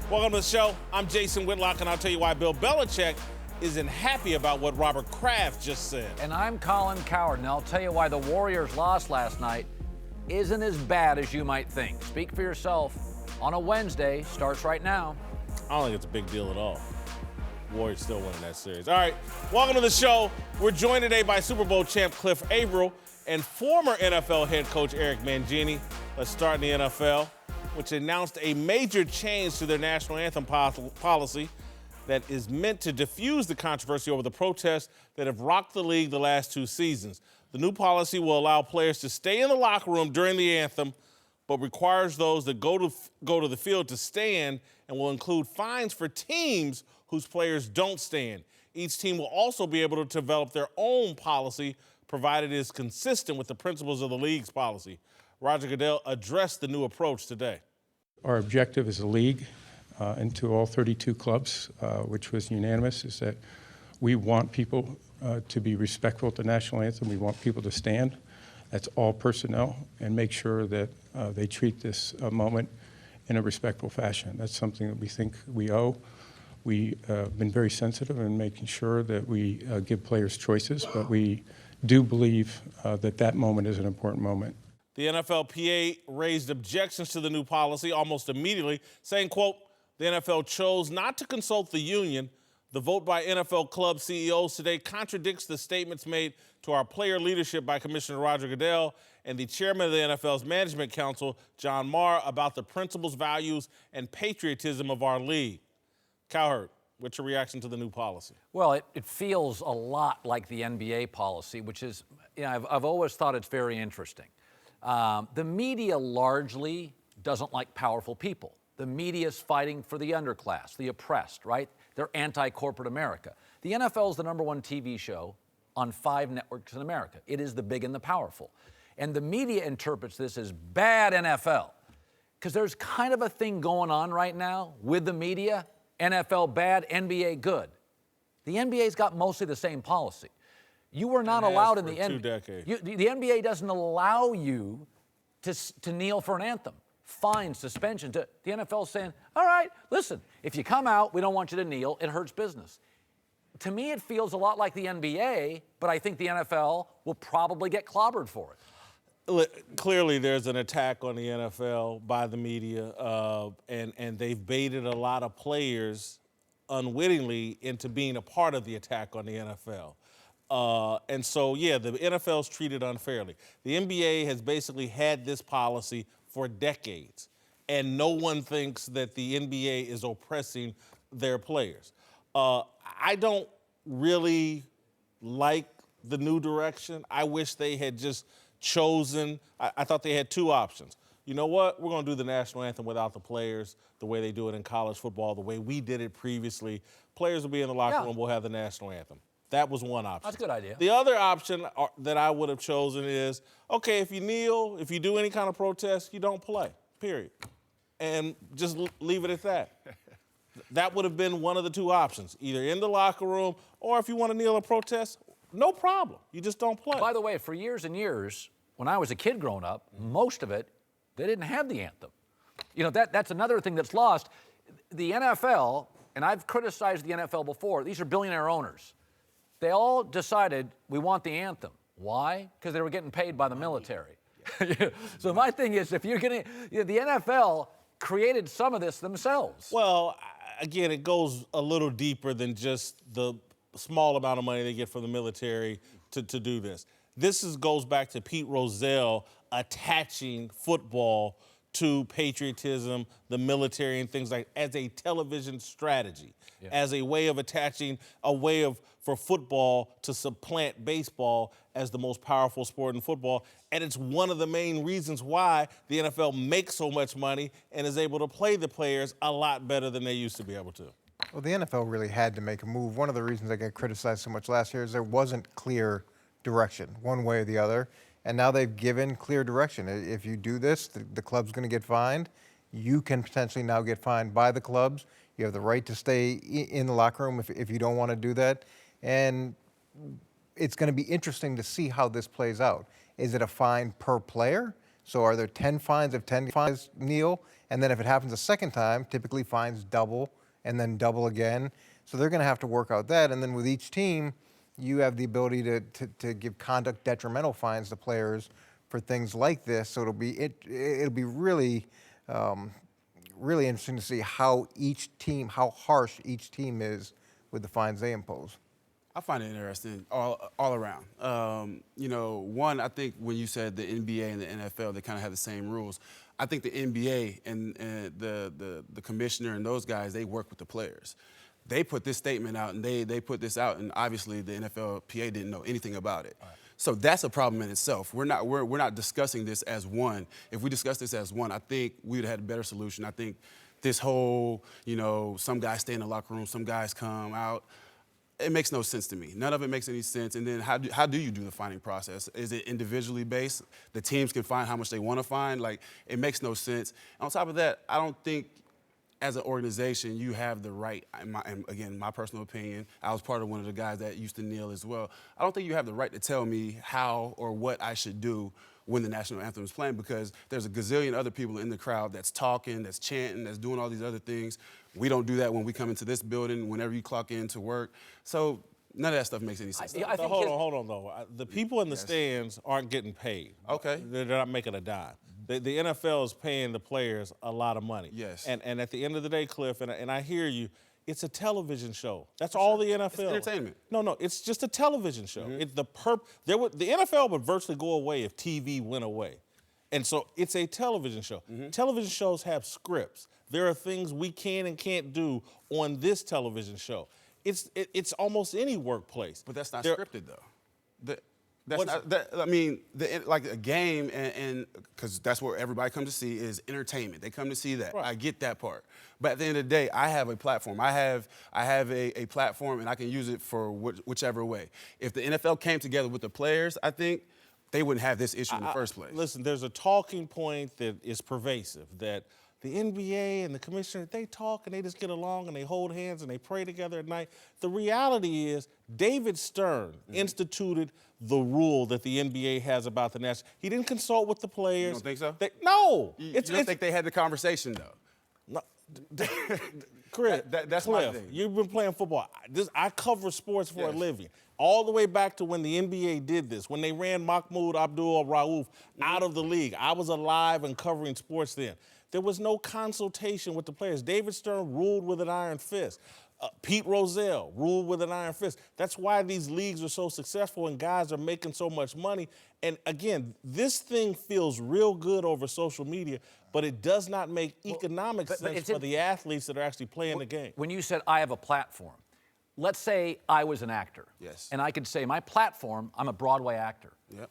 Welcome to the show. I'm Jason Whitlock, and I'll tell you why Bill Belichick isn't happy about what Robert Kraft just said. And I'm Colin Cowherd, and I'll tell you why the Warriors' loss last night isn't as bad as you might think. Speak for yourself on a Wednesday. Starts right now. I don't think it's a big deal at all. Warriors still winning that series. All right, welcome to the show. We're joined today by Super Bowl champ Cliff Avril and former NFL head coach Eric Mangini. Let's start in the NFL, which announced a major change to their national anthem policy that is meant to diffuse the controversy over the protests that have rocked the league the last two seasons. The new policy will allow players to stay in the locker room during the anthem, but requires those that go to the field to stand, and will include fines for teams whose players don't stand. Each team will also be able to develop their own policy, provided it is consistent with the principles of the league's policy. Roger Goodell addressed the new approach today. Our objective as a league and to all 32 clubs, which was unanimous, is that we want people to be respectful of the national anthem. We want people to stand. That's all personnel, and make sure that they treat this moment in a respectful fashion. That's something that we think we owe. We've been very sensitive in making sure that we give players choices, but we do believe that that moment is an important moment. The NFLPA raised objections to the new policy almost immediately, saying, quote, the NFL chose not to consult the union. The vote by NFL club CEOs today contradicts the statements made to our player leadership by Commissioner Roger Goodell and the chairman of the NFL's Management Council, John Marr, about the principles, values, and patriotism of our league. Cowherd, what's your reaction to the new policy? Well, it feels a lot like the NBA policy, which is, I've always thought it's very interesting. The media largely doesn't like powerful people. The media is fighting for the underclass, the oppressed, right? They're anti-corporate America. The NFL is the #1 TV show on 5 networks in America. It is the big and the powerful. And the media interprets this as bad NFL, because there's kind of a thing going on right now with the media. NFL bad, NBA good. The NBA's got mostly the same policy. You were not allowed in the NBA. The NBA doesn't allow you to kneel for an anthem. Fines, suspension. The NFL's saying, all right, listen, if you come out, we don't want you to kneel. It hurts business. To me, it feels a lot like the NBA, but I think the NFL will probably get clobbered for it. Clearly, there's an attack on the NFL by the media, and they've baited a lot of players unwittingly into being a part of the attack on the NFL. And so, yeah, the NFL's treated unfairly. The NBA has basically had this policy for decades, and no one thinks that the NBA is oppressing their players. I don't really like the new direction. I wish they had just chosen, I thought they had 2 options. You know what? We're going to do the national anthem without the players, the way they do it in college football, the way we did it previously. Players will be in the locker room, we'll have the national anthem. That was one option. That's a good idea. The other option that I would have chosen is, okay, if you kneel, if you do any kind of protest, you don't play, period. And just leave it at that. That would have been one of the 2 options, either in the locker room, or if you want to kneel or protest, no problem. You just don't play. By the way, for years and years, when I was a kid growing up, most of it, they didn't have the anthem. That's another thing that's lost. The NFL, and I've criticized the NFL before, these are billionaire owners. They all decided we want the anthem. Why? Because they were getting paid by the military. Yeah. So my thing is, if you're going to, the NFL created some of this themselves. Well, again, it goes a little deeper than just the small amount of money they get from the military to do this. This goes back to Pete Rozelle attaching football to patriotism, the military, and things like as a television strategy, as a way of attaching, for football to supplant baseball as the most powerful sport in football. And it's one of the main reasons why the NFL makes so much money and is able to play the players a lot better than they used to be able to. Well, the NFL really had to make a move. One of the reasons I got criticized so much last year is there wasn't clear direction, one way or the other. And now they've given clear direction. If you do this, the club's going to get fined. You can potentially now get fined by the clubs. You have the right to stay in the locker room if you don't want to do that. And it's going to be interesting to see how this plays out. Is it a fine per player? So are there 10 fines if 10 fines kneel And then if it happens a second time, typically fines double and then double again. So they're going to have to work out that. And then with each team, you have the ability to give conduct detrimental fines to players for things like this. So it'll be really really interesting to see how harsh each team is with the fines they impose. I find it interesting all around. One, I think when you said the NBA and the NFL, they kind of have the same rules. I think the NBA and the commissioner and those guys, they work with the players. They put this statement out, and they put this out, and obviously the NFLPA didn't know anything about it. Right. So that's a problem in itself. We're not discussing this as one. If we discuss this as one, I think we would have had a better solution. I think this whole, some guys stay in the locker room, some guys come out. It makes no sense to me. None of it makes any sense. And then how do you do the fining process? Is it individually based? The teams can find how much they want to fine? Like, it makes no sense. On top of that, I don't think as an organization you have the right, and again, my personal opinion, I was part of one of the guys that used to kneel as well. I don't think you have the right to tell me how or what I should do when the national anthem is playing, because there's a gazillion other people in the crowd that's talking, that's chanting, that's doing all these other things. We don't do that when we come into this building, whenever you clock in to work. So none of that stuff makes any sense. Hold on, though. The people in the stands aren't getting paid. Okay. They're not making a dime. The NFL is paying the players a lot of money. Yes. And at the end of the day, Cliff, and I hear you, it's a television show. That's all the NFL. It's entertainment. No, it's just a television show. Mm-hmm. The NFL would virtually go away if TV went away. And so it's a television show. Mm-hmm. Television shows have scripts. There are things we can and can't do on this television show. It's almost any workplace. But that's not scripted, though. Like a game, and because that's what everybody comes to see is entertainment. They come to see that. Right. I get that part. But at the end of the day, I have a platform. I have a platform, and I can use it for whichever way. If the NFL came together with the players, I think they wouldn't have this issue in the first place. Listen, there's a talking point that is pervasive, that the NBA and the commissioner, they talk and they just get along and they hold hands and they pray together at night. The reality is David Stern instituted the rule that the NBA has about the national. He didn't consult with the players. You don't think so? No. You don't think they had the conversation, though? No. Chris, that's Cliff, my thing. You've been playing football. I cover sports for a living. All the way back to when the NBA did this, when they ran Mahmoud Abdul-Rauf out of the league. I was alive and covering sports then. There was no consultation with the players. David Stern ruled with an iron fist. Pete Rozelle ruled with an iron fist. That's why these leagues are so successful and guys are making so much money. And again, this thing feels real good over social media, but it does not make economic sense for the athletes that are actually playing the game. When you said I have a platform, let's say I was an actor. Yes. And I could say my platform, I'm a Broadway actor. Yep.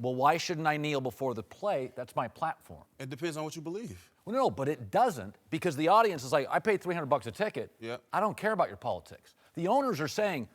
Well, why shouldn't I kneel before the play? That's my platform. It depends on what you believe. Well, no, but it doesn't, because the audience is like, I paid $300 a ticket. Yep. I don't care about your politics. The owners are saying,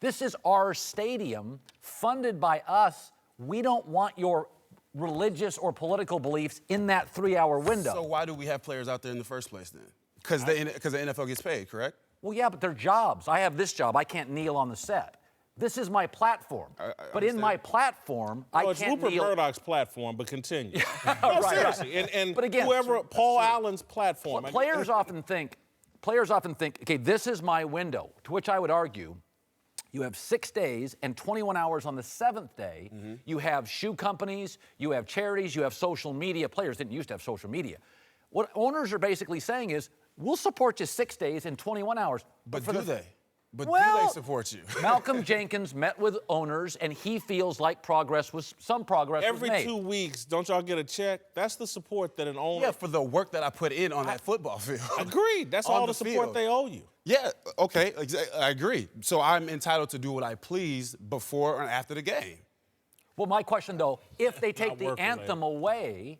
this is our stadium, funded by us. We don't want your religious or political beliefs in that 3-hour window. So why do we have players out there in the first place then? Because the NFL gets paid, correct? Well, yeah, but they're jobs. I have this job. I can't kneel on the set. This is my platform. But in my platform, I can't kneel. It's Rupert Murdoch's platform, but continue. Seriously. Right. And but again, Paul Allen's platform. Players often think, okay, this is my window, to which I would argue, you have 6 days and 21 hours on the 7th day. Mm-hmm. You have shoe companies, you have charities, you have social media. Players didn't used to have social media. What owners are basically saying is, we'll support you 6 days and 21 hours. But do they? But do they support you? Malcolm Jenkins met with owners, and he feels like some progress was made. Every 2 weeks, don't y'all get a check? That's the support that an owner... Yeah, for the work that I put in on that football field. Agreed. That's all the support they owe you. Yeah, okay, I agree. So I'm entitled to do what I please before and after the game. Well, my question, though, if they take the anthem away,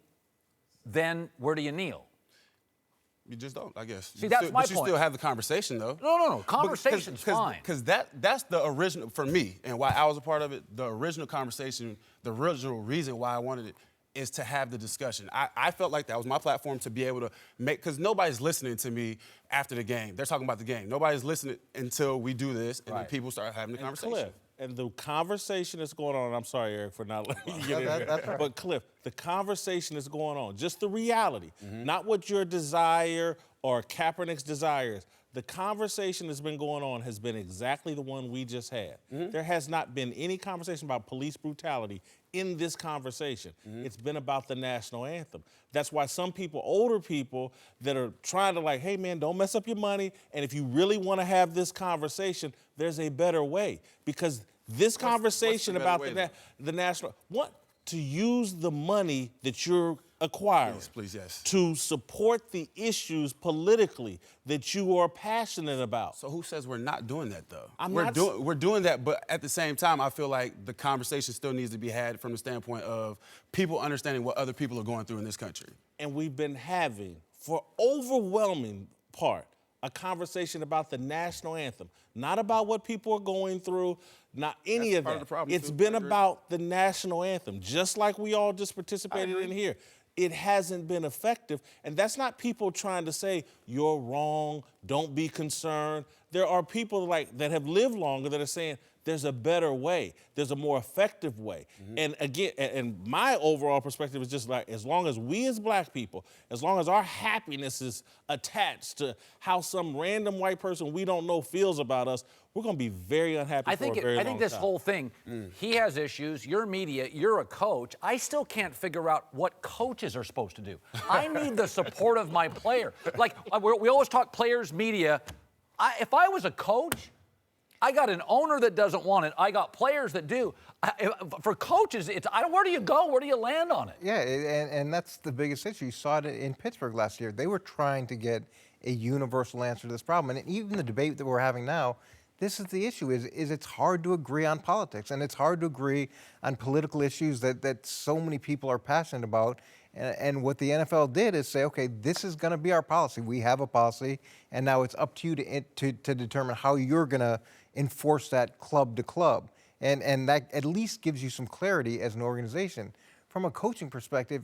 then where do you kneel? You just don't, I guess. See, that's my point. But you still have the conversation, though. No. Conversation's fine. Because that's the original, for me, and why I was a part of it, the original conversation, the original reason why I wanted it is to have the discussion. I felt like that was my platform to be able to make, because nobody's listening to me after the game. They're talking about the game. Nobody's listening until we do this, and then people start having the conversation. Cliff, And the conversation that's going on, and I'm sorry, Eric, for not letting you get in there. That's right. But Cliff, the conversation is going on. Just the reality, not what your desire or Kaepernick's desire is. The conversation that's been going on has been exactly the one we just had. There has not been any conversation about police brutality in this conversation. It's been about the national anthem. That's why some people, older people that are trying to like, hey man, don't mess up your money. And if you really want to have this conversation, there's a better way. Because this conversation about the national, to use the money that you're acquiring Please, yes. to support the issues politically that you are passionate about. So who says we're not doing that, though? We're We're doing that, but at the same time, I feel like the conversation still needs to be had from the standpoint of people understanding what other people are going through in this country. And we've been having, for overwhelming part, a conversation about the national anthem, not about what people are going through, not any That's of part that. of the problem, It's too. been I agree. about the national anthem, just like we all just participated in here. It hasn't been effective, and that's not people trying to say, you're wrong, don't be concerned. There are people like that have lived longer that are saying, there's a better way. There's a more effective way. And again, and my overall perspective is just like, as long as we as black people, as long as our happiness is attached to how some random white person we don't know feels about us, we're going to be very unhappy I for a very long time. I think this whole thing, he has issues, you're media, you're a coach. I still can't figure out what coaches are supposed to do. I need the support of my player. Like, we always talk players, media. If I was a coach, I got an owner that doesn't want it. I got players that do. For coaches, where do you go? Where do you land on it? Yeah, and that's the biggest issue. You saw it in Pittsburgh last year. They were trying to get a universal answer to this problem. And even the debate that we're having now, this is the issue, is it's hard to agree on politics. And it's hard to agree on political issues that so many people are passionate about. And what the NFL did is say, okay, this is going to be our policy. We have a policy, and now it's up to you to determine how you're going to enforce that club to club. And that at least gives you some clarity as an organization. From a coaching perspective,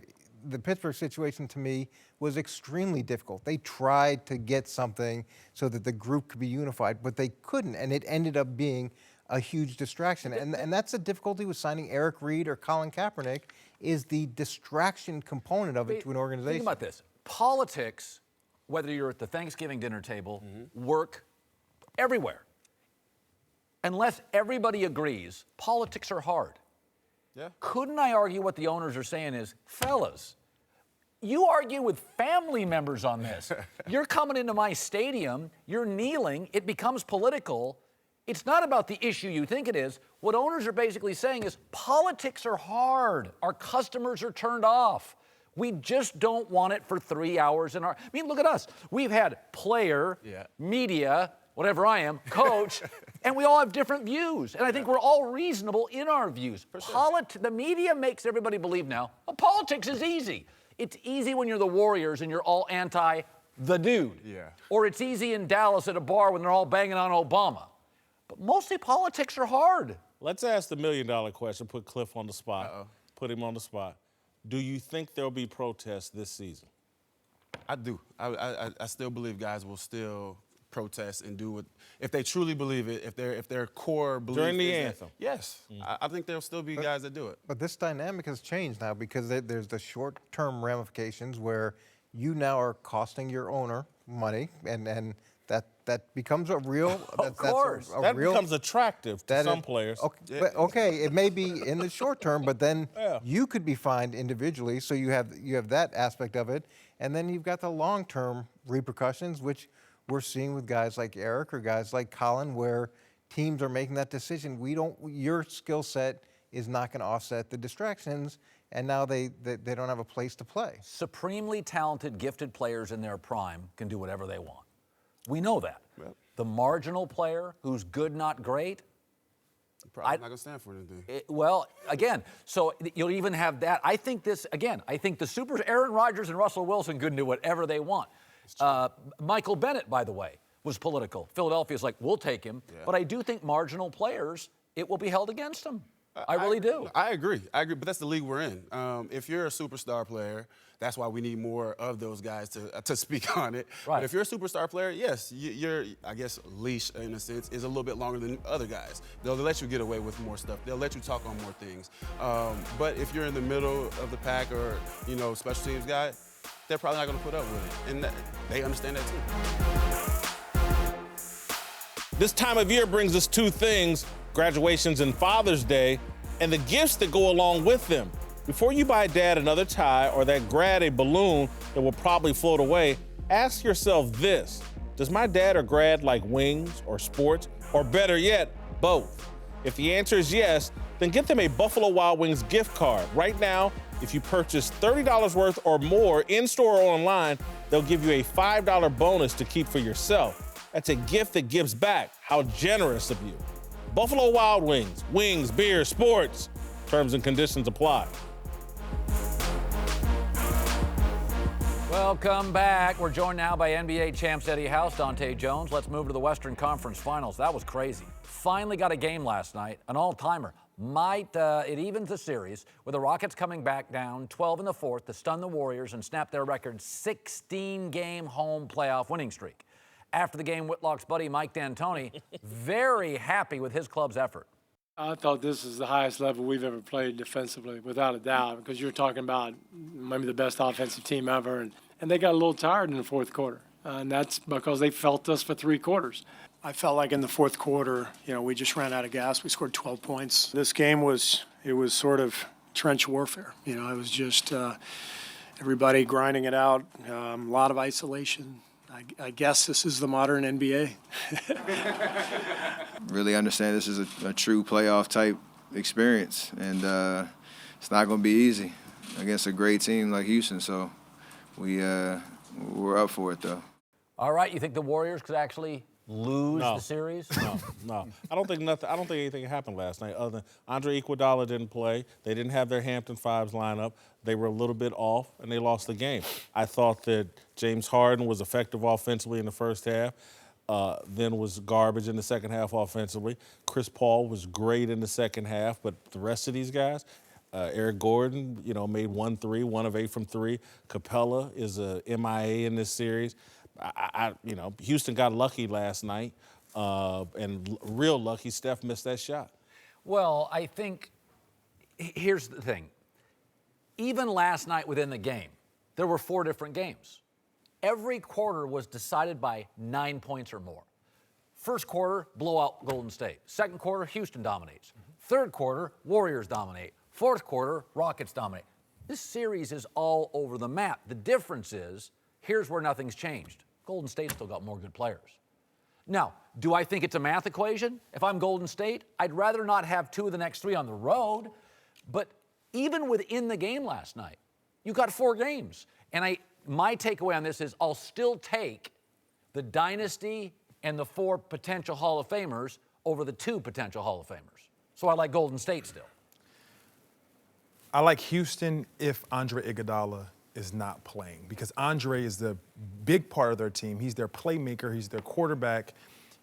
the Pittsburgh situation to me was extremely difficult. They tried to get something so that the group could be unified, but they couldn't, and it ended up being a huge distraction. And that's the difficulty with signing Eric Reed or Colin Kaepernick, is the distraction component of it to an organization. Think about this. Politics, whether you're at the Thanksgiving dinner table, work, everywhere. Unless everybody agrees, politics are hard. Yeah. Couldn't I argue what the owners are saying is, fellas, you argue with family members on this. You're coming into my stadium, you're kneeling, it becomes political. It's not about the issue you think it is. What owners are basically saying is, politics are hard. Our customers are turned off. We just don't want it for 3 hours in our... I mean, look at us. We've had player, media, whatever I am, coach, and we all have different views. And I think we're all reasonable in our views. The media makes everybody believe now, well, politics is easy. It's easy when you're the Warriors and you're all anti the dude. Yeah. Or it's easy in Dallas at a bar when they're all banging on Obama. But mostly politics are hard. Let's ask the $1 million question, put Cliff on the spot. Put him on the spot. Do you think there'll be protests this season? I do. I still believe guys will still protest and do what, if they truly believe it, if their core belief During the is anthem. That, yes. I think there'll still be guys that do it. But this dynamic has changed now because there's the short-term ramifications where you now are costing your owner money, and that becomes a real. Of course. That becomes attractive to some players. Okay, it may be in the short term, but then you could be fined individually, so you have that aspect of it, and then you've got the long-term repercussions, which we're seeing with guys like Eric or guys like Colin, where teams are making that decision. Your skill set is not going to offset the distractions, and now they don't have a place to play. Supremely talented, gifted players in their prime can do whatever they want. We know that. Yep. The marginal player who's good, not great, Probably not going to stand for anything. well, again, so you'll even have that. I think the super Aaron Rodgers and Russell Wilson can do whatever they want. Michael Bennett, by the way, was political. Philadelphia's like, we'll take him. Yeah. But I do think marginal players, it will be held against them. I really do. I agree, but that's the league we're in. If you're a superstar player, That's why we need more of those guys to speak on it. Right. But if you're a superstar player, yes, your I guess leash in a sense is a little bit longer than other guys. They'll let you get away with more stuff. They'll let you talk on more things. But if you're in the middle of the pack or special teams guy, they're probably not going to put up with it, and they understand that too. This time of year brings us two things: graduations and Father's Day, and the gifts that go along with them. Before you buy Dad another tie or that grad a balloon that will probably float away, ask yourself this: does my dad or grad like wings or sports, or better yet, both? If the answer is yes, then get them a Buffalo Wild Wings gift card. Right now, if you purchase $30 worth or more in-store or online, they'll give you a $5 bonus to keep for yourself. That's a gift that gives back. How generous of you. Buffalo Wild Wings. Wings, beer, sports. Terms and conditions apply. Welcome back. We're joined now by NBA champs Eddie House, Dante Jones. Let's move to the Western Conference Finals. That was crazy. Finally got a game last night, an all-timer. It evens the series with the Rockets coming back down 12 in the fourth to stun the Warriors and snap their record 16-game home playoff winning streak. After the game, Whitlock's buddy Mike D'Antoni very happy with his club's effort. I thought this is the highest level we've ever played defensively, without a doubt, because you're talking about maybe the best offensive team ever, and they got a little tired in the fourth quarter, and that's because they felt us for three quarters. I felt like in the fourth quarter, we just ran out of gas. We scored 12 points. This game was sort of trench warfare. It was just everybody grinding it out, a lot of isolation. I guess this is the modern NBA. Really understand this is a true playoff type experience, and it's not going to be easy against a great team like Houston. So we're up for it, though. All right, you think the Warriors could actually lose the series? No. I don't think anything happened last night other than Andre Iguodala didn't play. They didn't have their Hampton Fives lineup. They were a little bit off, and they lost the game. I thought that James Harden was effective offensively in the first half, then was garbage in the second half offensively. Chris Paul was great in the second half, but the rest of these guys, Eric Gordon, made 1 3, 1 of 8 from 3. Capella is a MIA in this series. Houston got lucky last night, and real lucky Steph missed that shot. Well, I think here's the thing. Even last night within the game, there were 4 different games. Every quarter was decided by 9 points or more. First quarter, blowout Golden State. Second quarter, Houston dominates. Third quarter, Warriors dominate. Fourth quarter, Rockets dominate. This series is all over the map. The difference is, here's where nothing's changed. Golden State's still got more good players. Now, do I think it's a math equation? If I'm Golden State, I'd rather not have 2 of the next 3 on the road. But even within the game last night, you got 4 games. And my takeaway on this is I'll still take the dynasty and the 4 potential Hall of Famers over the 2 potential Hall of Famers. So I like Golden State still. I like Houston if Andre Iguodala is not playing, because Andre is the big part of their team. He's their playmaker. He's their quarterback.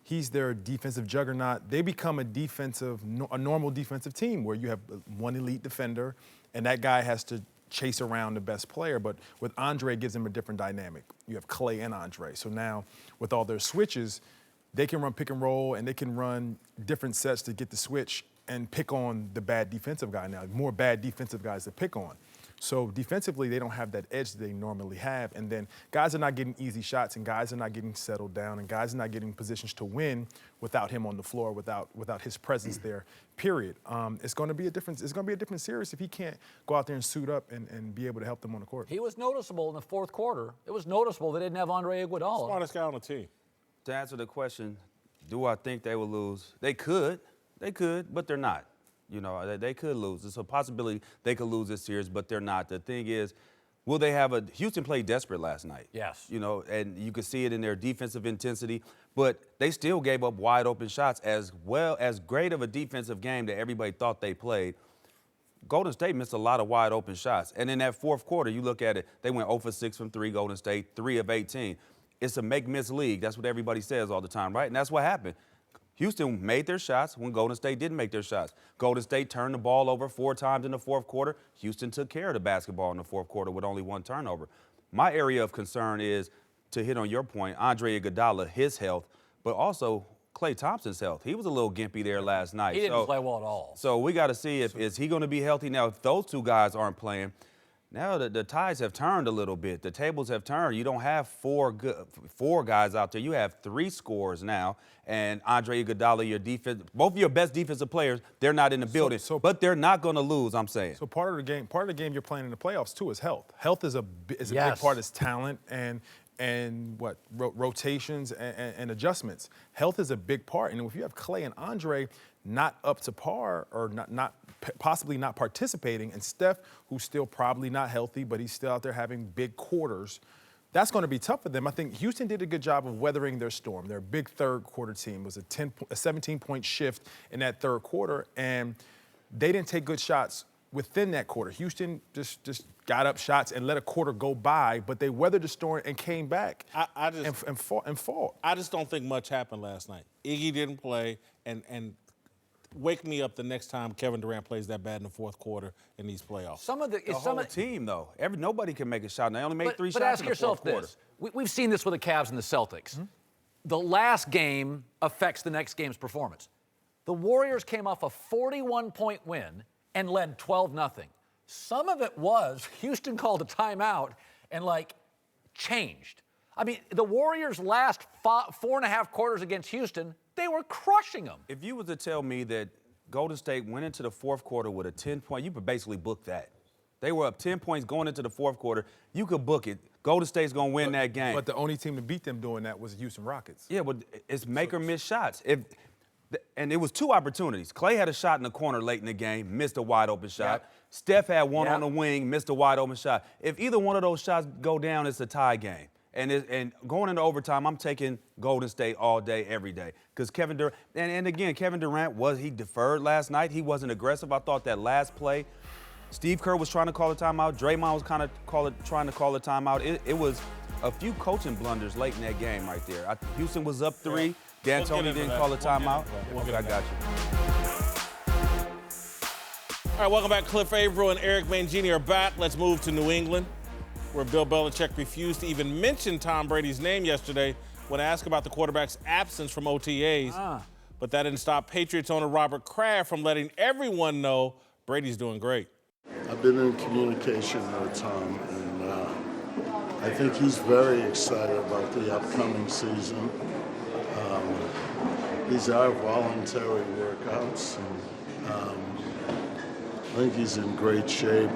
He's their defensive juggernaut. They become a normal defensive team where you have one elite defender, and that guy has to chase around the best player. But with Andre, it gives him a different dynamic. You have Clay and Andre. So now with all their switches, they can run pick and roll, and they can run different sets to get the switch and pick on the bad defensive guy now. More bad defensive guys to pick on. So defensively, they don't have that edge that they normally have. And then guys are not getting easy shots, and guys are not getting settled down, and guys are not getting positions to win without him on the floor, without his presence there, period. It's going to be a different series if he can't go out there and suit up and be able to help them on the court. He was noticeable in the fourth quarter. It was noticeable they didn't have Andre Iguodala. Smartest guy on the team. To answer the question, do I think they will lose? They could, but they're not. They could lose. It's a possibility they could lose this series, but they're not. The thing is, will they have Houston played desperate last night. Yes. And you could see it in their defensive intensity, but they still gave up wide open shots as well as great of a defensive game that everybody thought they played. Golden State missed a lot of wide open shots. And in that fourth quarter, you look at it, they went 0 for 6 from 3, Golden State, 3 of 18. It's a make-miss league. That's what everybody says all the time, right? And that's what happened. Houston made their shots when Golden State didn't make their shots. Golden State turned the ball over 4 times in the fourth quarter. Houston took care of the basketball in the fourth quarter with only 1 turnover. My area of concern is, to hit on your point, Andre Iguodala, his health, but also Klay Thompson's health. He was a little gimpy there last night. He didn't play well at all. So we got to see is he going to be healthy now. If those 2 guys aren't playing, now the tides have turned a little bit. The tables have turned. You don't have 4 guys out there. You have 3 scorers now. And Andre Iguodala, your defense, both of your best defensive players, they're not in the building. But they're not going to lose, I'm saying. So part of the game you're playing in the playoffs too is health. Health is a big part. Is talent and rotations and adjustments. Health is a big part. And if you have Klay and Andre not up to par or possibly not participating, and Steph, who's still probably not healthy, but he's still out there having big quarters, that's going to be tough for them. I think Houston did a good job of weathering their storm. Their big third quarter team was a 17-point shift in that third quarter, and they didn't take good shots within that quarter. Houston just got up shots and let a quarter go by, but they weathered the storm and came back and fought. I just don't think much happened last night. Iggy didn't play, and wake me up the next time Kevin Durant plays that bad in the fourth quarter in these playoffs. The whole team, though. Nobody can make a shot. They only made 3 shots but ask in the fourth quarter. yourself this. We've seen this with the Cavs and the Celtics. Mm-hmm. The last game affects the next game's performance. The Warriors came off a 41-point win and led 12-0. Some of it was Houston called a timeout and, changed. I mean, the Warriors' last 4.5 quarters against Houston, they were crushing them. If you were to tell me that Golden State went into the fourth quarter with a 10-point, you could basically book that. They were up 10 points going into the fourth quarter. You could book it. Golden State's going to win that game. But the only team to beat them doing that was the Houston Rockets. Yeah, but it's make or miss shots. And it was 2 opportunities. Klay had a shot in the corner late in the game, missed a wide-open shot. Yep. Steph had one on the wing, missed a wide-open shot. If either one of those shots go down, it's a tie game. And going into overtime, I'm taking Golden State all day, every day. Because Kevin Durant, and again, Kevin Durant, he deferred last night. He wasn't aggressive. I thought that last play, Steve Kerr was trying to call a timeout. Draymond was kind of trying to call a timeout. It was a few coaching blunders late in that game right there. Houston was up 3. D'Antoni didn't call a timeout. Okay, I got you. All right, welcome back. Cliff Averill and Eric Mangini are back. Let's move to New England, where Bill Belichick refused to even mention Tom Brady's name yesterday when asked about the quarterback's absence from OTAs. But that didn't stop Patriots owner Robert Kraft from letting everyone know Brady's doing great. I've been in communication with Tom, and I think he's very excited about the upcoming season. These are voluntary workouts, and I think he's in great shape.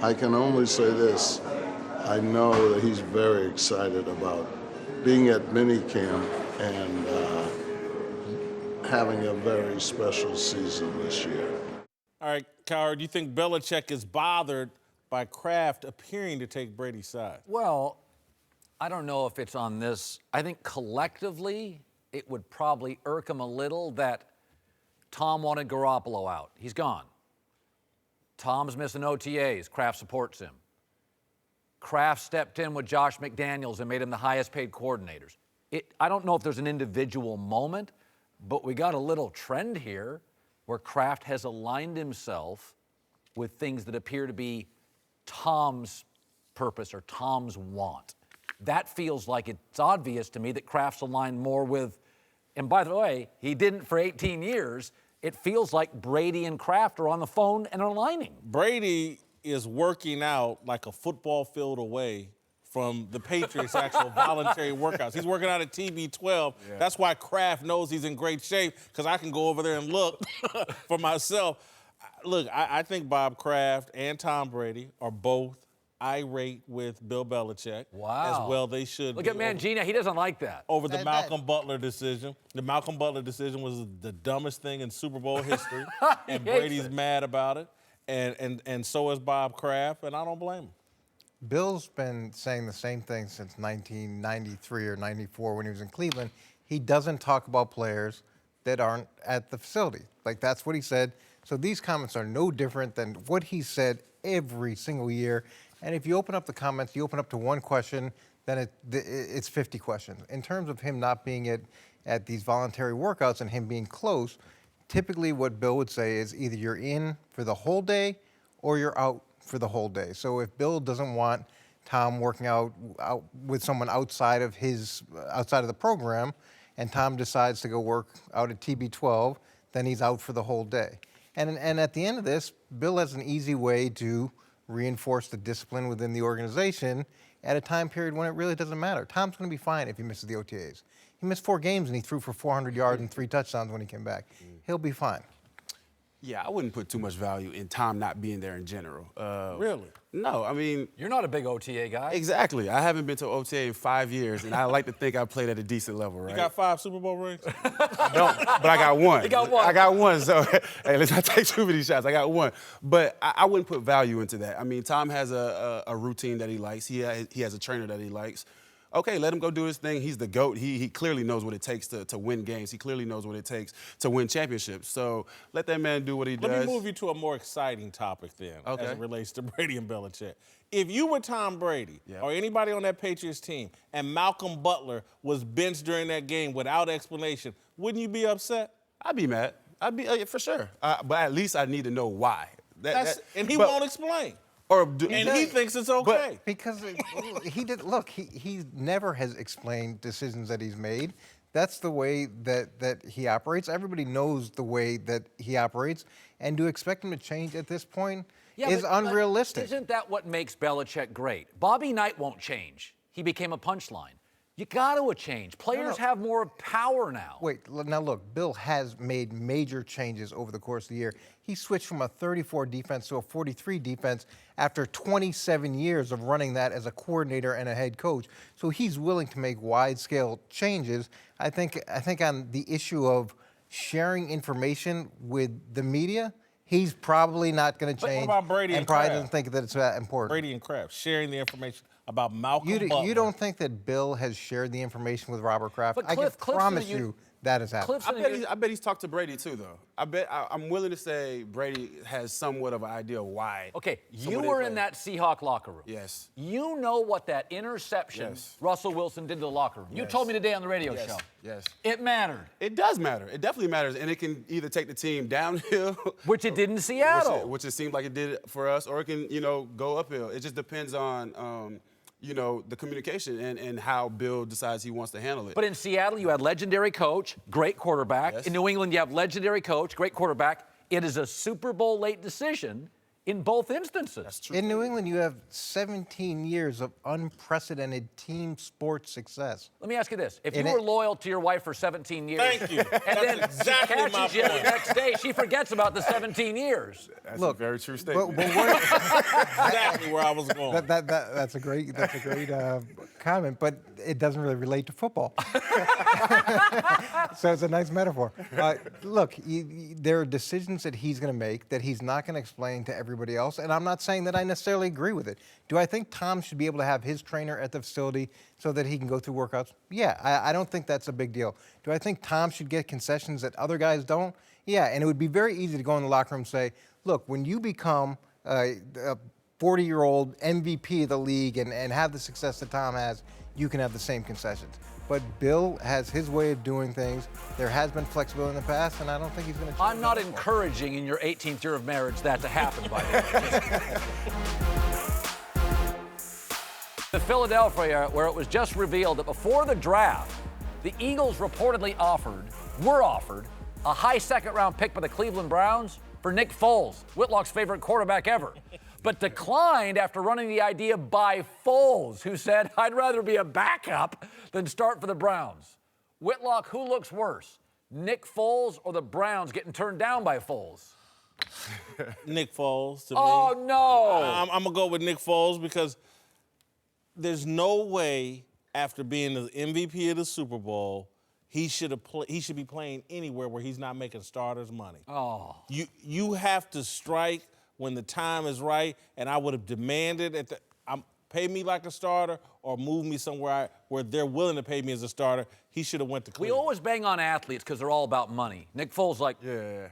I can only say this. I know that he's very excited about being at minicamp and having a very special season this year. All right, Cowherd, do you think Belichick is bothered by Kraft appearing to take Brady's side? Well, I don't know if it's on this. I think collectively it would probably irk him a little that Tom wanted Garoppolo out. He's gone. Tom's missing OTAs. Kraft supports him. Kraft stepped in with Josh McDaniels and made him the highest paid coordinators. I don't know if there's an individual moment, but we got a little trend here where Kraft has aligned himself with things that appear to be Tom's purpose or Tom's want. That feels like it's obvious to me that Kraft's aligned more with, and by the way, he didn't for 18 years. It feels like Brady and Kraft are on the phone and aligning. Brady is working out like a football field away from the Patriots' actual voluntary workouts. He's working out at TB12. Yeah. That's why Kraft knows he's in great shape, because I can go over there and look for myself. Look, I think Bob Kraft and Tom Brady are both irate with Bill Belichick. Wow. As well they should Look at Mangini. He doesn't like that. Over the Malcolm Butler decision. The Malcolm Butler decision was the dumbest thing in Super Bowl history. And Brady's mad about it. And so is Bob Kraft, and I don't blame him. Bill's been saying the same thing since 1993 or 94 when he was in Cleveland. He doesn't talk about players that aren't at the facility. Like, that's what he said. So these comments are no different than what he said every single year. And if you open up the comments, you open up to one question, then it's 50 questions. In terms of him not being at these voluntary workouts and him being close, typically what Bill would say is either you're in for the whole day or you're out for the whole day. So if Bill doesn't want Tom working out with someone outside of the program, and Tom decides to go work out at TB12, then he's out for the whole day. And at the end of this, Bill has an easy way to reinforce the discipline within the organization at a time period when it really doesn't matter. Tom's going to be fine if he misses the OTAs. He missed 4 games and he threw for 400 yards and 3 touchdowns when he came back. He'll be fine. Yeah, I wouldn't put too much value in Tom not being there in general. Really? No, I mean. You're not a big OTA guy. Exactly. I haven't been to OTA in 5 years, and I like to think I played at a decent level, right? You got 5 Super Bowl rings? I don't, but I got one. He got one. I got one, so hey, let's not take too many shots. I got one. But I wouldn't put value into that. I mean, Tom has a routine that he likes. He has a trainer that he likes. Okay, let him go do his thing. He's the GOAT. He clearly knows what it takes to win games. He clearly knows what it takes to win championships. So let that man do what he does. Let me move you to a more exciting topic then, as it relates to Brady and Belichick. If you were Tom Brady or anybody on that Patriots team and Malcolm Butler was benched during that game without explanation, wouldn't you be upset? I'd be mad. I'd be for sure. But at least I need to know why. And he won't explain. He thinks it's okay. Because he never has explained decisions that he's made. That's the way that he operates. Everybody knows the way that he operates. And to expect him to change at this point is unrealistic. Isn't that what makes Belichick great? Bobby Knight won't change. He became a punchline. You got to change. Players have more power now. Wait, now look, Bill has made major changes over the course of the year. He switched from a 34 defense to a 43 defense after 27 years of running that as a coordinator and a head coach. So he's willing to make wide-scale changes. I think on the issue of sharing information with the media, he's probably not going to change. What about Brady and probably Kraft? doesn't think that it's that important. Brady and Kraft sharing the information about Malcolm Butler. You don't think that Bill has shared the information with Robert Kraft? But I can promise you that has happened. I bet he's talked to Brady too, though. I'm willing to say Brady has somewhat of an idea of why. Okay, you were in that Seahawk locker room. Yes. You know what that interception Russell Wilson did to the locker room. You told me today on the radio show. Yes. It mattered. It does matter. It definitely matters, and it can either take the team downhill, which it did in Seattle, which it seemed like it did for us, or it can go uphill. It just depends on. The communication and how Bill decides he wants to handle it. But in Seattle, you had legendary coach, great quarterback. Yes. In New England, you have legendary coach, great quarterback. It is a Super Bowl late decision in both instances. That's true. In New England, you have 17 years of unprecedented team sports success. Let me ask you this. If you were loyal to your wife for 17 years. Thank you. And then exactly she catches you the next day, she forgets about the 17 years. That's a very true statement. Exactly where I was going. That's a great comment, but it doesn't really relate to football. So it's a nice metaphor. Look, there are decisions that he's going to make that he's not going to explain to everybody else, and I'm not saying that I necessarily agree with it. Do I think Tom should be able to have his trainer at the facility so that he can go through workouts? Yeah, I don't think that's a big deal. Do I think Tom should get concessions that other guys don't? Yeah, and it would be very easy to go in the locker room and say, look, when you become a 40-year-old MVP of the league and have the success that Tom has, you can have the same concessions. But Bill has his way of doing things. There has been flexibility in the past, and I don't think he's going to change. I'm not encouraging in your 18th year of marriage that to happen, by the way. The Philadelphia, where it was just revealed that before the draft, the Eagles reportedly were offered a high second-round pick by the Cleveland Browns for Nick Foles, Whitlock's favorite quarterback ever, but declined after running the idea by Foles, who said, I'd rather be a backup than start for the Browns. Whitlock, who looks worse, Nick Foles or the Browns getting turned down by Foles? Nick Foles, to me. Oh, no. I'm going to go with Nick Foles because there's no way after being the MVP of the Super Bowl, he should be playing anywhere where he's not making starters money. Oh. You have to strike when the time is right, and I would have demanded pay me like a starter or move me somewhere where they're willing to pay me as a starter. He should have went to Cleveland. We always bang on athletes because they're all about money. Nick Foles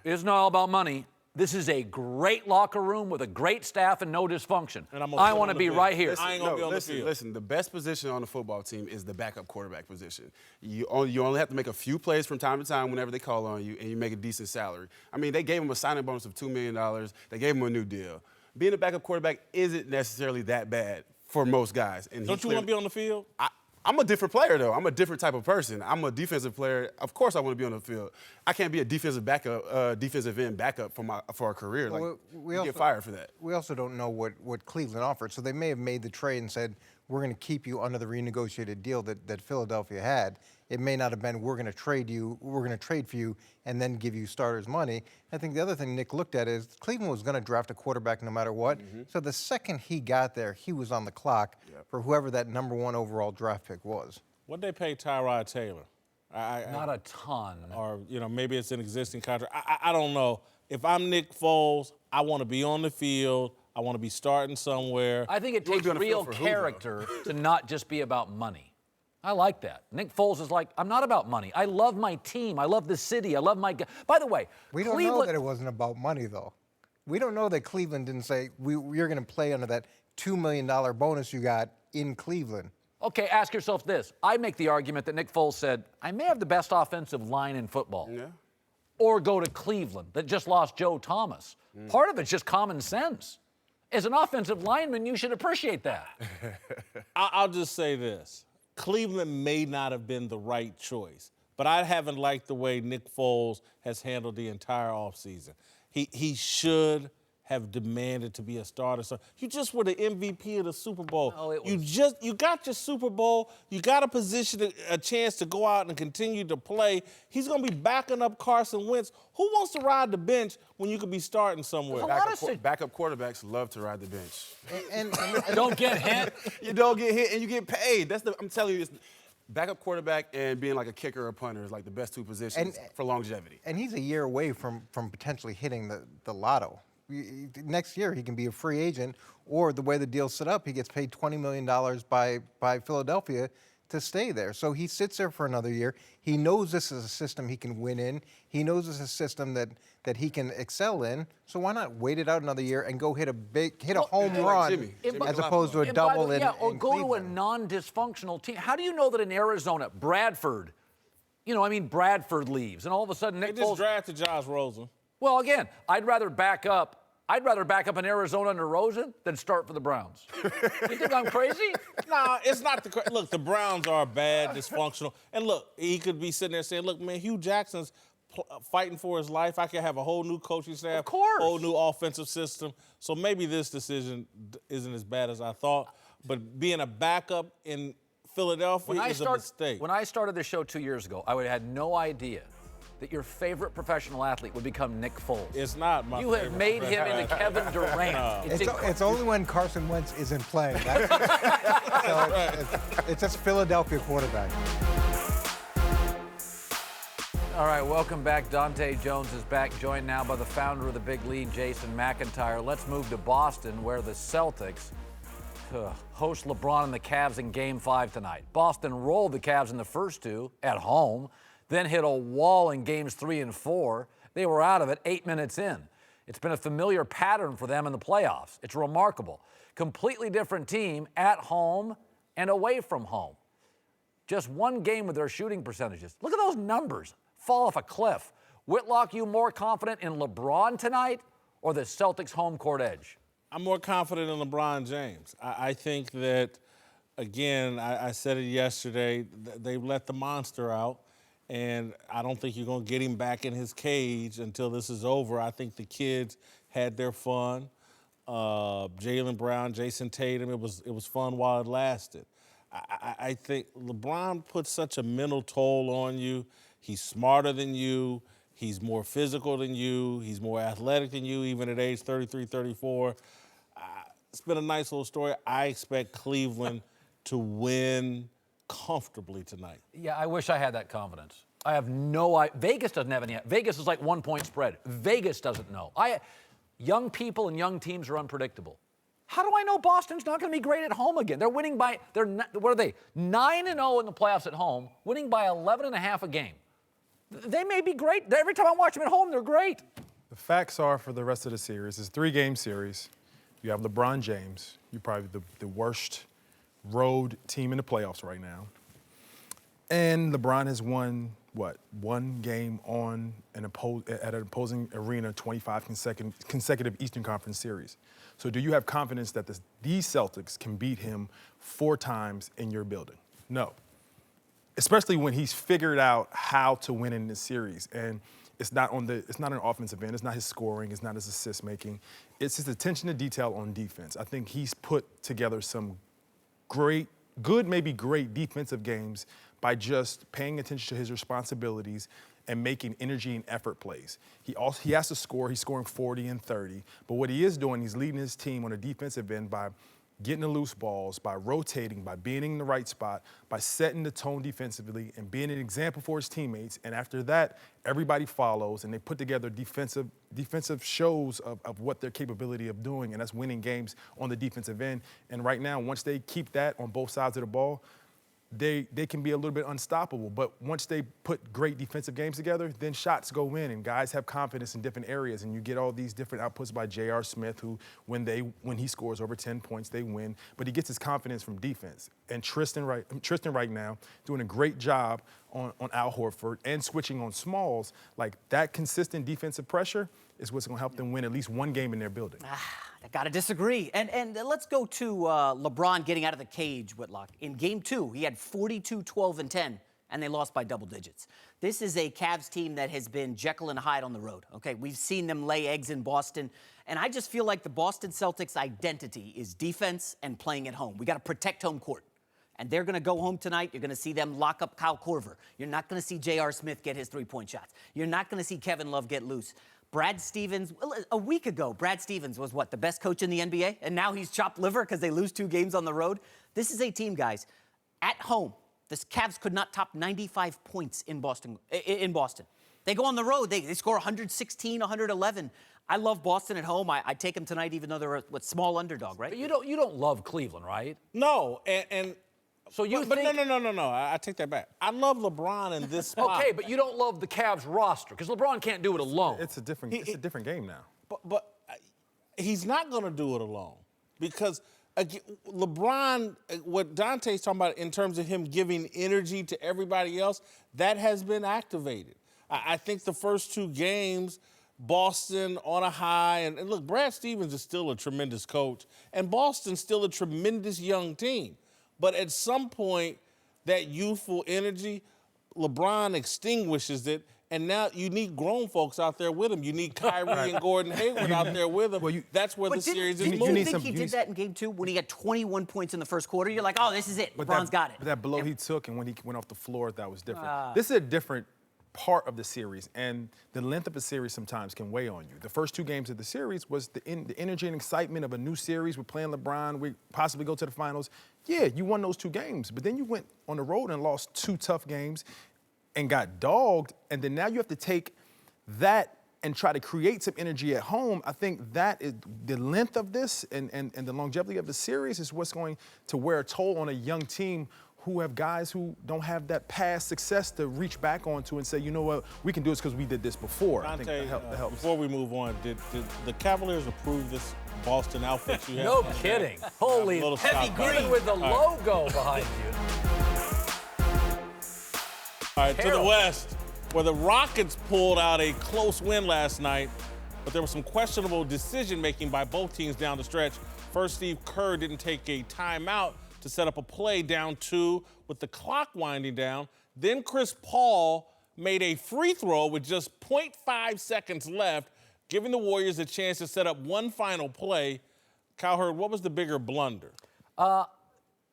it's not all about money. This is a great locker room with a great staff and no dysfunction. And I want to be right here. I ain't gonna be on the listen, field. Listen, the best position on the football team is the backup quarterback position. You only have to make a few plays from time to time whenever they call on you, and you make a decent salary. I mean, they gave him a signing bonus of $2 million. They gave him a new deal. Being a backup quarterback isn't necessarily that bad for most guys. And Don't you want to be on the field? I'm a different player, though. I'm a different type of person. I'm a defensive player. Of course I want to be on the field. I can't be a defensive end backup for a career. Well, we get fired for that. We also don't know what Cleveland offered. So they may have made the trade and said, we're going to keep you under the renegotiated deal that Philadelphia had. It may not have been, we're going to trade for you and then give you starters money. I think the other thing Nick looked at is Cleveland was going to draft a quarterback no matter what. Mm-hmm. So the second he got there, he was on the clock for whoever that number 1 overall draft pick was. What'd they pay Tyrod Taylor? Not a ton. Or, maybe it's an existing contract. I don't know. If I'm Nick Foles, I want to be on the field. I want to be starting somewhere. I think it takes real character to not just be about money. I like that. Nick Foles is like, I'm not about money. I love my team. I love the city. I love my... By the way, we don't know that it wasn't about money, though. We don't know that Cleveland didn't say, you're going to play under that $2 million bonus you got in Cleveland. Okay, ask yourself this. I make the argument that Nick Foles said, I may have the best offensive line in football. Yeah. Or go to Cleveland that just lost Joe Thomas. Part of it's just common sense. As an offensive lineman, you should appreciate that. I'll just say this. Cleveland may not have been the right choice, but I haven't liked the way Nick Foles has handled the entire offseason. He should have demanded to be a starter. So you just were the MVP of the Super Bowl. No, You got your Super Bowl. You got a chance to go out and continue to play. He's going to be backing up Carson Wentz. Who wants to ride the bench when you could be starting somewhere? Backup quarterbacks love to ride the bench. And don't get hit. You don't get hit, and you get paid. I'm telling you, backup quarterback and being like a kicker or punter is like the best 2 positions for longevity. And he's a year away from potentially hitting the lotto. Next year, he can be a free agent, or the way the deal's set up, he gets paid $20 million by Philadelphia to stay there. So he sits there for another year. He knows this is a system he can win in. He knows this is a system that he can excel in. So why not wait it out another year and go hit a home run as opposed to a double in or go Cleveland. to a non-dysfunctional team. How do you know that in Arizona, Bradford, Bradford leaves, and all of a sudden Nick They just Foles drafted Josh Rosen. Well, again, I'd rather back up in Arizona under Rosen than start for the Browns. You think I'm crazy? Nah, it's not look, the Browns are bad, dysfunctional. And look, he could be sitting there saying, look, man, Hugh Jackson's fighting for his life. I could have a whole new coaching staff, of course, whole new offensive system. So maybe this decision isn't as bad as I thought. But being a backup in Philadelphia is a mistake. When I started this show 2 years ago, I would have had no idea that your favorite professional athlete would become Nick Foles. It's not my favorite. You have made him into Kevin Durant. No. It's only when Carson Wentz isn't playing. It's just Philadelphia quarterback. All right, welcome back. Dante Jones is back, joined now by the founder of the Big Lead, Jason McIntyre. Let's move to Boston, where the Celtics host LeBron and the Cavs in Game 5 tonight. Boston rolled the Cavs in the first 2 at home, then hit a wall in Games 3 and 4. They were out of it 8 minutes in. It's been a familiar pattern for them in the playoffs. It's remarkable. Completely different team at home and away from home. Just one game with their shooting percentages. Look at those numbers. Fall off a cliff. Whitlock, you more confident in LeBron tonight or the Celtics' home court edge? I'm more confident in LeBron James. I think that, again, I said it yesterday, they let the monster out. And I don't think you're going to get him back in his cage until this is over. I think the kids had their fun. Jaylen Brown, Jason Tatum, it was fun while it lasted. I think LeBron puts such a mental toll on you. He's smarter than you. He's more physical than you. He's more athletic than you, even at age 33, 34. It's been a nice little story. I expect Cleveland to win comfortably tonight. Yeah, I wish I had that confidence. I have no idea. Vegas doesn't have any. Vegas is like 1 point spread. Vegas doesn't know. Young people and young teams are unpredictable. How do I know Boston's not going to be great at home again? They're winning by, what are they? 9-0 in the playoffs at home, winning by 11.5 a game. They may be great. Every time I watch them at home, they're great. The facts are for the rest of the series, it's a 3-game series. You have LeBron James. You're probably the worst road team in the playoffs right now. And LeBron has won, one game on at an opposing arena, 25 consecutive Eastern Conference series. So do you have confidence that these Celtics can beat him 4 times in your building? No. Especially when he's figured out how to win in this series. And it's not an offensive end. It's not his scoring. It's not his assist making. It's his attention to detail on defense. I think he's put together some good, maybe great defensive games by just paying attention to his responsibilities and making energy and effort plays. He has to score. He's scoring 40 and 30. But what he is doing, he's leading his team on a defensive end by getting the loose balls, by rotating, by being in the right spot, by setting the tone defensively and being an example for his teammates. And after that, everybody follows and they put together defensive shows of what their capability of doing, and that's winning games on the defensive end. And right now, once they keep that on both sides of the ball, they can be a little bit unstoppable. But once they put great defensive games together, then shots go in and guys have confidence in different areas. And you get all these different outputs by J.R. Smith, who when he scores over 10 points, they win. But he gets his confidence from defense. And Tristan right now doing a great job on Al Horford and switching on Smalls. Like that consistent defensive pressure is what's going to help them win at least one game in their building. I got to disagree. And let's go to LeBron getting out of the cage, Whitlock. In Game 2, he had 42, 12, and 10, and they lost by double digits. This is a Cavs team that has been Jekyll and Hyde on the road. Okay, we've seen them lay eggs in Boston, and I just feel like the Boston Celtics' identity is defense and playing at home. We got to protect home court. And they're going to go home tonight. You're going to see them lock up Kyle Korver. You're not going to see J.R. Smith get his 3-point shots. You're not going to see Kevin Love get loose. Brad Stevens, a week ago, Brad Stevens was the best coach in the NBA? And now he's chopped liver because they lose 2 games on the road? This is a team, guys, at home. The Cavs could not top 95 points in Boston. They go on the road. They score 116, 111. I love Boston at home. I take them tonight, even though they're a small underdog, right? But you don't love Cleveland, right? No, and so you but think... No. I take that back. I love LeBron in this spot. Okay, but you don't love the Cavs roster because LeBron can't do it alone. It's a different game now. But he's not going to do it alone because LeBron, what Dante's talking about in terms of him giving energy to everybody else, that has been activated. I think the first 2 games, Boston on a high, and look, Brad Stevens is still a tremendous coach, and Boston's still a tremendous young team. But at some point, that youthful energy, LeBron extinguishes it, and now you need grown folks out there with him. You need Kyrie and Gordon Hayward out there with him. That's where the series is moving. Do you think he did that in Game 2 when he had 21 points in the first quarter? You're like, oh, this is it. LeBron's got it. But that blow he took and when he went off the floor, that was different. This is a different part of the series, and the length of the series sometimes can weigh on you. The first 2 games of the series was the energy and excitement of a new series. We're playing LeBron. We possibly go to the finals. Yeah, you won those 2 games, but then you went on the road and lost 2 tough games and got dogged, and then now you have to take that and try to create some energy at home. I think that is the length of this and the longevity of the series is what's going to wear a toll on a young team who have guys who don't have that past success to reach back onto and say, you know what, we can do this because we did this before. Dante, I think that helps. Before we move on, did the Cavaliers approve this Boston outfit you have? No kidding. Holy heavy green with the logo behind you. All right, to the West, where the Rockets pulled out a close win last night, but there was some questionable decision-making by both teams down the stretch. First, Steve Kerr didn't take a timeout to set up a play down 2 with the clock winding down. Then Chris Paul made a free throw with just 0.5 seconds left, giving the Warriors a chance to set up one final play. Cowherd, what was the bigger blunder?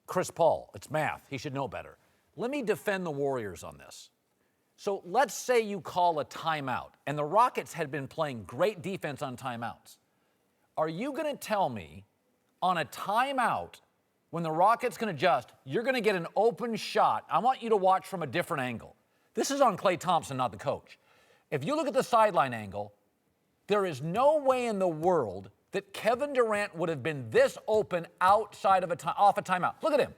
Chris Paul. It's math. He should know better. Let me defend the Warriors on this. So let's say you call a timeout, and the Rockets had been playing great defense on timeouts. Are you going to tell me on a timeout, when the Rockets can adjust, you're going to get an open shot? I want you to watch from a different angle. This is on Klay Thompson, not the coach. If you look at the sideline angle, there is no way in the world that Kevin Durant would have been this open outside of off a timeout. Look at him.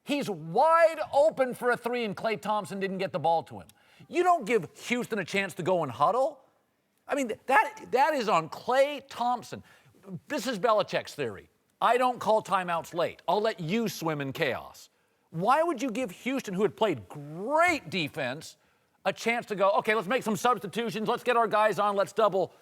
He's wide open for a 3, and Klay Thompson didn't get the ball to him. You don't give Houston a chance to go and huddle. I mean, that is on Klay Thompson. This is Belichick's theory. I don't call timeouts late. I'll let you swim in chaos. Why would you give Houston, who had played great defense, a chance to go, okay, let's make some substitutions. Let's get our guys on. Let's double.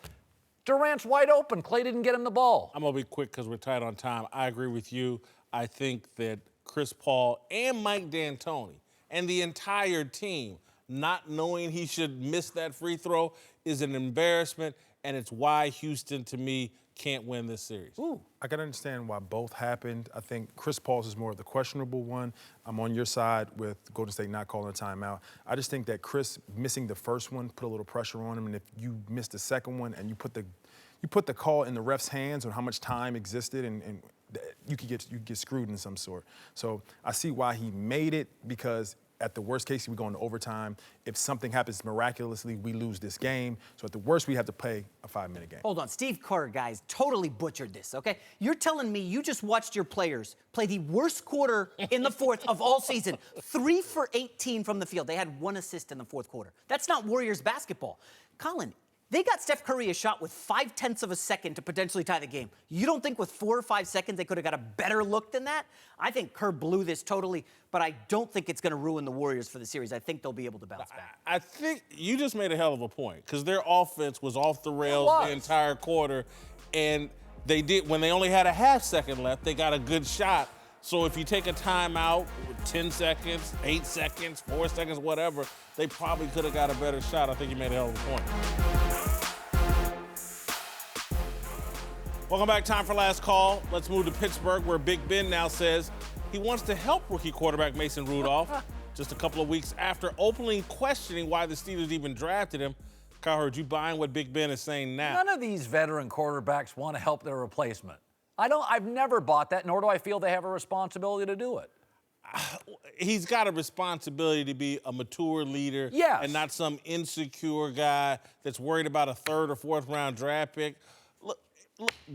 Durant's wide open. Klay didn't get him the ball. I'm going to be quick because we're tight on time. I agree with you. I think that Chris Paul and Mike D'Antoni and the entire team not knowing he should miss that free throw is an embarrassment, and it's why Houston, to me, can't win this series. Ooh. I can understand why both happened. I think Chris Paul's is more of the questionable one. I'm on your side with Golden State not calling a timeout. I just think that Chris missing the first one put a little pressure on him, and if you miss the second one and you put the call in the ref's hands on how much time existed, and you could get screwed in some sort. So I see why he made it, because at the worst case, we go into overtime. If something happens miraculously, we lose this game. So at the worst, we have to play a 5-minute game. Hold on. Steve Kerr, guys, totally butchered this, okay? You're telling me you just watched your players play the worst quarter in the fourth of all season. 3 for 18 from the field. They had 1 assist in the fourth quarter. That's not Warriors basketball. Colin, they got Steph Curry a shot with 0.5 of a second to potentially tie the game. You don't think with 4 or 5 seconds they could have got a better look than that? I think Kerr blew this totally, but I don't think it's going to ruin the Warriors for the series. I think they'll be able to bounce back. I think you just made a hell of a point, because their offense was off the rails the entire quarter, and they did, when they only had a half second left, they got a good shot. So if you take a timeout with 10 seconds, 8 seconds, 4 seconds, whatever, they probably could have got a better shot. I think you made a hell of a point. Welcome back. Time for last call. Let's move to Pittsburgh, where Big Ben now says he wants to help rookie quarterback Mason Rudolph. Just a couple of weeks after openly questioning why the Steelers even drafted him. Cowherd, you buying what Big Ben is saying now? None of these veteran quarterbacks want to help their replacement. I've never bought that, nor do I feel they have a responsibility to do it. He's got a responsibility to be a mature leader, yes, and not some insecure guy that's worried about a 3rd or 4th round draft pick. Look,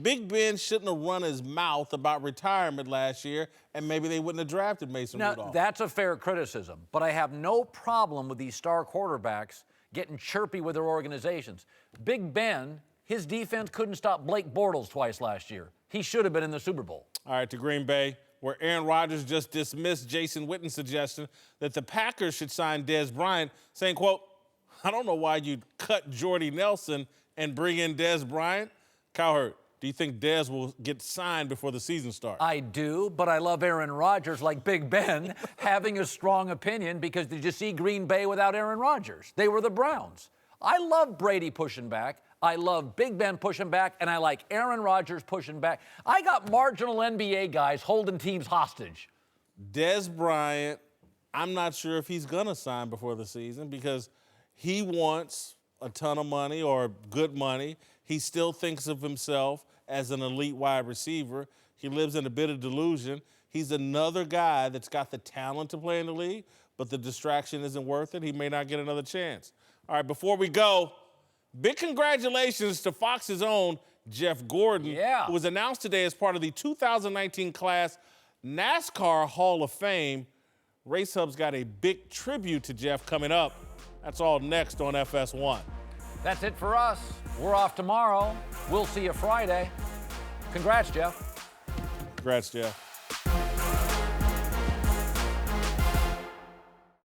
Big Ben shouldn't have run his mouth about retirement last year, and maybe they wouldn't have drafted Mason Rudolph. Now, that's a fair criticism, but I have no problem with these star quarterbacks getting chirpy with their organizations. Big Ben, his defense couldn't stop Blake Bortles twice last year. He should have been in the Super Bowl. All right, to Green Bay, where Aaron Rodgers just dismissed Jason Witten's suggestion that the Packers should sign Dez Bryant, saying, quote, I don't know why you'd cut Jordy Nelson and bring in Dez Bryant. Cowherd, do you think Dez will get signed before the season starts? I do, but I love Aaron Rodgers like Big Ben having a strong opinion, because did you see Green Bay without Aaron Rodgers? They were the Browns. I love Brady pushing back. I love Big Ben pushing back, and I like Aaron Rodgers pushing back. I got marginal NBA guys holding teams hostage. Dez Bryant, I'm not sure if he's going to sign before the season, because he wants a ton of money or good money. He still thinks of himself as an elite wide receiver. He lives in a bit of delusion. He's another guy that's got the talent to play in the league, but the distraction isn't worth it. He may not get another chance. All right, before we go, big congratulations to Fox's own Jeff Gordon, who was announced today as part of the 2019 class NASCAR Hall of Fame. Race Hub's got a big tribute to Jeff coming up. That's all next on FS1. That's it for us. We're off tomorrow. We'll see you Friday. Congrats, Jeff. Congrats, Jeff.